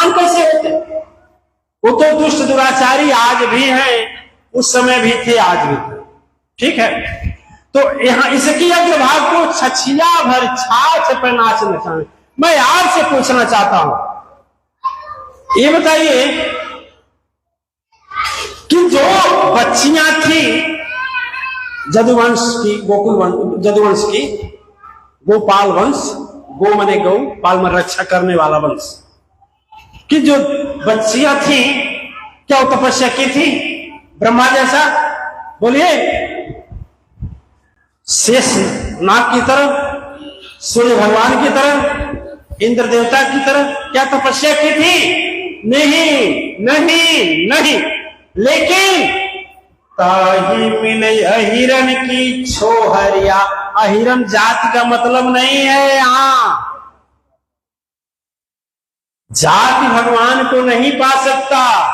महान कैसे होते? वो तो दुष्ट दुराचारी आज भी हैं, उस समय भी थे, आज भी थे। ठीक है, तो यहां इसकी अग्रभाग को छछिया भर छाछ पे नाच नचाए। मैं आपसे पूछना चाहता हूं, ये बताइए कि जो बच्चियां थी जदुवंश की, जदुवंश की, गोपाल वंश, गो मने गौ, पाल में रक्षा करने वाला वंश कि जो बच्चियां थी, क्या वो तपस्या की थी ब्रह्मा जैसा? बोलिए, शेष नाग की तरह, सूर्य भगवान की तरह, इंद्र देवता की तरह क्या तपस्या की थी? नहीं नहीं नहीं। लेकिन ताही मिले अहिरन की छोहरिया। अहिरन जाति का मतलब नहीं है, यहां जाति भगवान को नहीं पा सकता।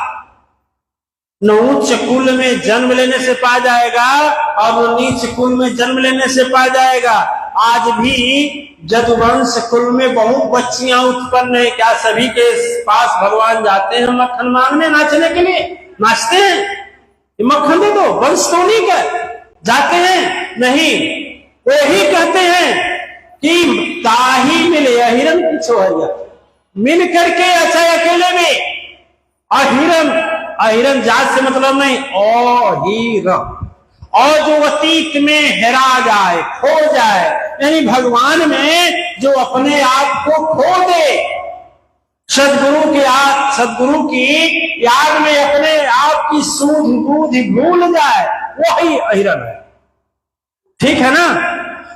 न उच्च कुल में जन्म लेने से पा जाएगा और न नीच कुल में जन्म लेने से पा जाएगा। आज भी जदुवंश कुल में बहुत बच्चियां उत्पन्न है। क्या सभी के पास भगवान जाते हैं मक्खन मांगने, नाचने के लिए? नाचते हैं, मक्खन दे दो, वंश तो नहीं कर जाते हैं? नहीं। वही कहते हैं कि ताही मिले अहिरन की छोहरिया, मिल करके, अच्छा अकेले में अहिरन, अहिरन जात से मतलब नहीं, अहिरन, और जो अतीत में हेरा जाए, खो जाए, यानी भगवान में जो अपने आप को खो दे, सदगुरु की याद में अपने आप की सूझ बूझ भूल जाए, वही अहिरन है। ठीक है ना?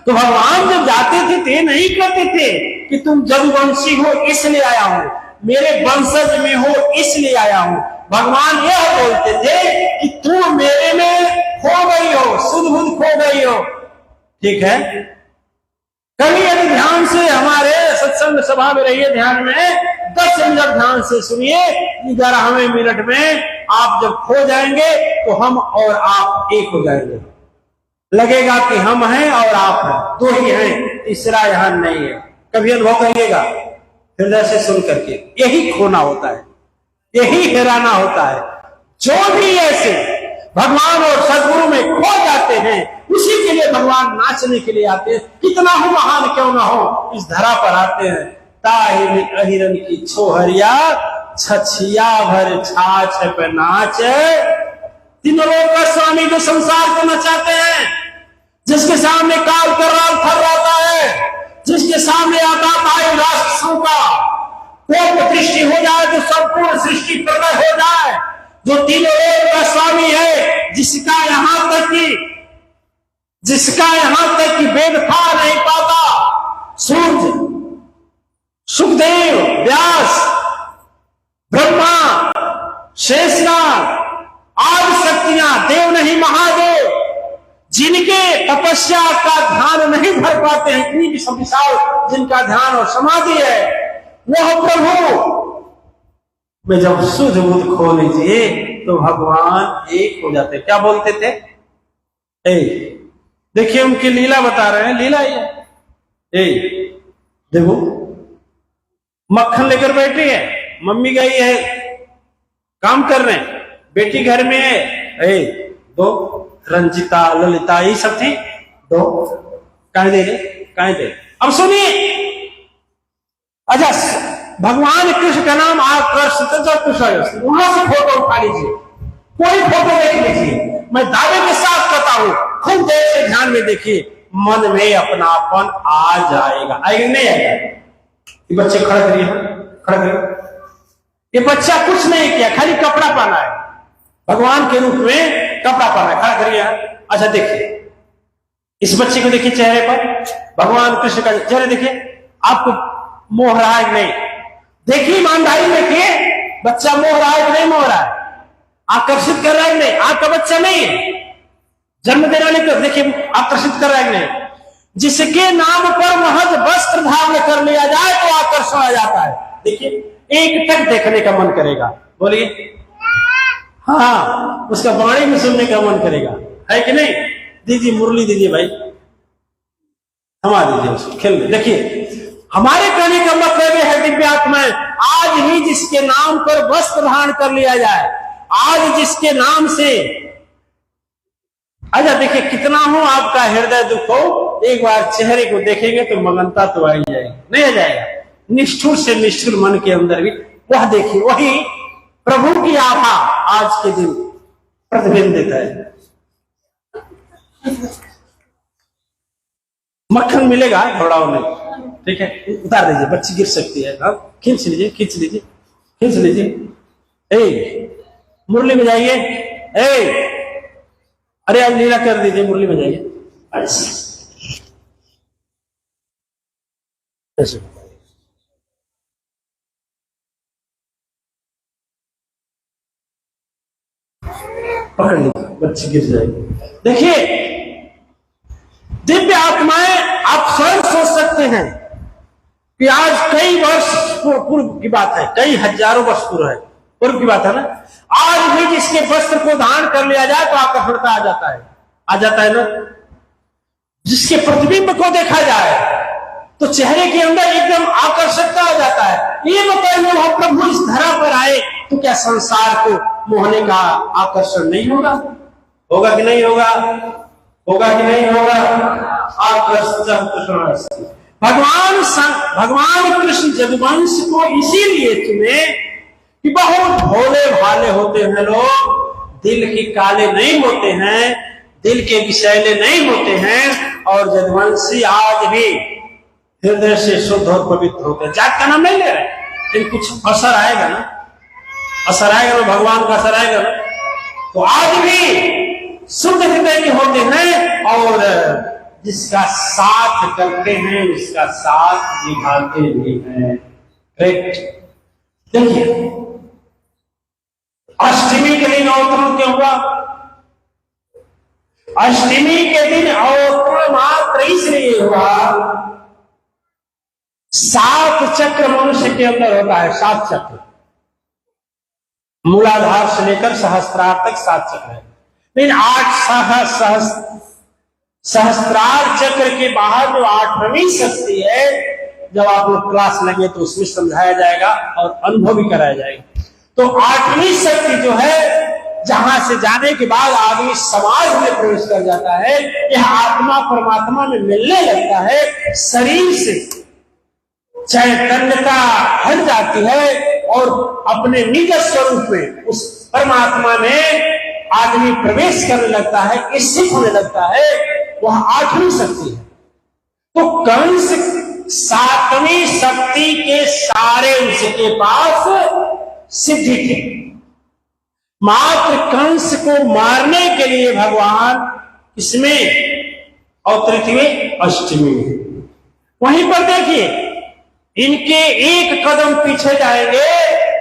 तो भगवान जब जाते थे ते नहीं कहते थे कि तुम जदुवंशी हो इसलिए आया हूं, मेरे वंशज में हो इसलिए आया हूं। भगवान यह बोलते थे कि तू मेरे में खो गई हो, सुध बुध खो गई हो। ठीक है, कभी यदि ध्यान से हमारे सत्संग सभा में रहिए, ध्यान में 10 मिनट ध्यान से सुनिए, 11वें मिनट में आप जब खो जाएंगे तो हम और आप एक हो जाएंगे। लगेगा कि हम हैं और आप हैं, दो ही हैं, तीसरा यहां नहीं है। कभी अनुभव करिएगा हृदय से सुन करके, यही खोना होता है, यही हेराना होता है। जो भी ऐसे भगवान और सदगुरु में खो जाते हैं, उसी के लिए भगवान नाचने के लिए आते हैं। कितना हो महान क्यों ना हो, इस धरा पर आते हैं। ताही में अहिरन की छोहरिया, छछिया भर छाछ पे नाच। तीनों लोग का स्वामी जो संसार को नचाते हैं, जिसके सामने काल कराल थर्राता है, जिसके सामने आकाश आयु राष्ट्रों का कोप दृष्टि हो जाए तो संपूर्ण सृष्टि प्रलय हो जाए, जो तीनों लोक का स्वामी है, जिसका यहां तक कि वेद था नहीं पाता, सूर्य, सुखदेव, व्यास, ब्रह्मा, शेषनाग, आदि शक्तियां, देव नहीं महादेव, जिनके तपस्या का ध्यान नहीं भर पाते हैं, इतनी भी विशाल जिनका ध्यान और समाधि है, वह प्रभु में जब सुध बुध खो लीजिए तो भगवान एक हो जाते। क्या बोलते थे? देखिए उनकी लीला बता रहे हैं, लीला ये देखो, मक्खन लेकर बैठी है, मम्मी गई है काम कर रहे हैं, बेटी घर में है, दो रंजिता ललिता ये सब थी, दो कह दे। अब सुनिए, अच्छा भगवान कृष्ण का नाम आकर्षित, वहां से फोटो उठा लीजिए, कोई फोटो देख लीजिए, मैं दावे के साथ कहता हूं, खुद देर से ध्यान में देखिए, मन में अपनापन आ जाएगा। आएगा नहीं आएगा? ये बच्चे खड़ा करिए, ये बच्चा कुछ नहीं किया, खाली कपड़ा पहना है, भगवान के रूप में कपड़ा पहना है, खड़ा करिए। अच्छा देखिए, इस बच्चे को देखिए, चेहरे पर भगवान कृष्ण का चेहरे देखिए, आपको मोह रहा है नहीं? देखिए ईमानदारी देखिए, बच्चा मोह रहा है कि नहीं मोह रहा है? आकर्षित कर रहा है नहीं? आपका बच्चा नहीं है, जन्म देने वाले को देखिए आकर्षित कर रहा है नहीं? जिसके नाम पर महज वस्त्र धारण कर लिया जाए तो आकर्षण आ जाता है। देखिए एक टक देखने का मन करेगा, बोलिए हाँ, उसका वाणी में सुनने का मन करेगा, है कि नहीं? दीजिए मुरली दीजिए भाई, थमा दीजिए उसको, खेल। देखिए हमारे कहने का मतलब यह है दिव्य आत्माएं, आज ही जिसके नाम पर वस्त्र धारण कर लिया जाए, आज जिसके नाम से, अच्छा देखिए कितना हो आपका हृदय दुख हो, एक बार चेहरे को देखेंगे तो मगनता तो आ ही जाएगी, नहीं आ जाएगा? निष्ठुर से निष्ठुर मन के अंदर भी वह देखिए, वही प्रभु की आभा आज के दिन प्रतिबिंबित है। मक्खन मिलेगा, घबराओ नहीं, ठीक है? उतार दीजिए, बच्ची गिर सकती है, हाँ खींच लीजिए, खींच लीजिए, खींच लीजिए। ए मुरली में जाइए, ए अरे आप लीला कर दीजिए, मुरली में जाइए। ऐसे पकड़ लीजिए, बच्ची गिर जाएगी। देखिए दिव्य आत्माएं, आप स्वयं सोच सकते हैं कि आज कई वर्ष पूर्व की बात है, कई हजारों वर्ष पूर्व की बात है ना, आज भी जिसके वस्त्र को धारण कर लिया जाए तो आकर्षणता आ जाता है ना। जिसके प्रतिबिंब को देखा जाए तो चेहरे के अंदर एकदम आकर्षकता आ जाता है। ये बताइए, वह प्रभु इस धरा पर आए तो क्या संसार को मोहने का आकर्षण नहीं होगा? होगा कि नहीं होगा? होगा कि नहीं होगा? आकर्षण भगवान कृष्ण यदुवंश को इसीलिए चुने कि बहुत भोले भाले होते हैं लोग, दिल के काले नहीं होते हैं, दिल के विषैले नहीं होते हैं, और यदुवंशी आज भी हृदय से शुद्ध और पवित्र होते हैं। जात का नाम नहीं ले रहे, लेकिन कुछ असर आएगा ना, असर आएगा ना, भगवान का असर आएगा ना। तो आज भी शुद्ध हृदय के होते हैं और जिसका साथ करते हैं, जिसका साथ निभाते भी हैं। देखिए अष्टमी के दिन अवतरण क्यों हुआ? अष्टमी के दिन अवतरण मात्र इसलिए हुआ, 7 चक्र मनुष्य के अंदर होता है, 7 चक्र, मूलाधार से लेकर सहस्त्रार तक 7 चक्र है। लेकिन 8 सहस्त्रार चक्र के बाहर जो 8वीं शक्ति है, जब आप लोग क्लास लेंगे तो उसमें समझाया जाएगा और अनुभव भी कराया जाएगा। तो 8वीं शक्ति जो है, जहां से जाने के बाद आदमी समाज में प्रवेश कर जाता है, यह आत्मा परमात्मा में मिलने लगता है, शरीर से चैतन्यता हट जाती है और अपने निज स्वरूप में उस परमात्मा में आदमी प्रवेश करने लगता है, स्थित होने लगता है। वह 8वीं शक्ति है। तो कंस 7वीं शक्ति के सारे उसके पास सिद्धि थी, मात्र कंस को मारने के लिए भगवान इसमें अवतरित हुए अष्टमी में। वहीं पर देखिए, इनके एक कदम पीछे जाएंगे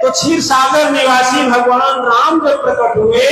तो क्षीर सागर निवासी भगवान राम जब प्रकट हुए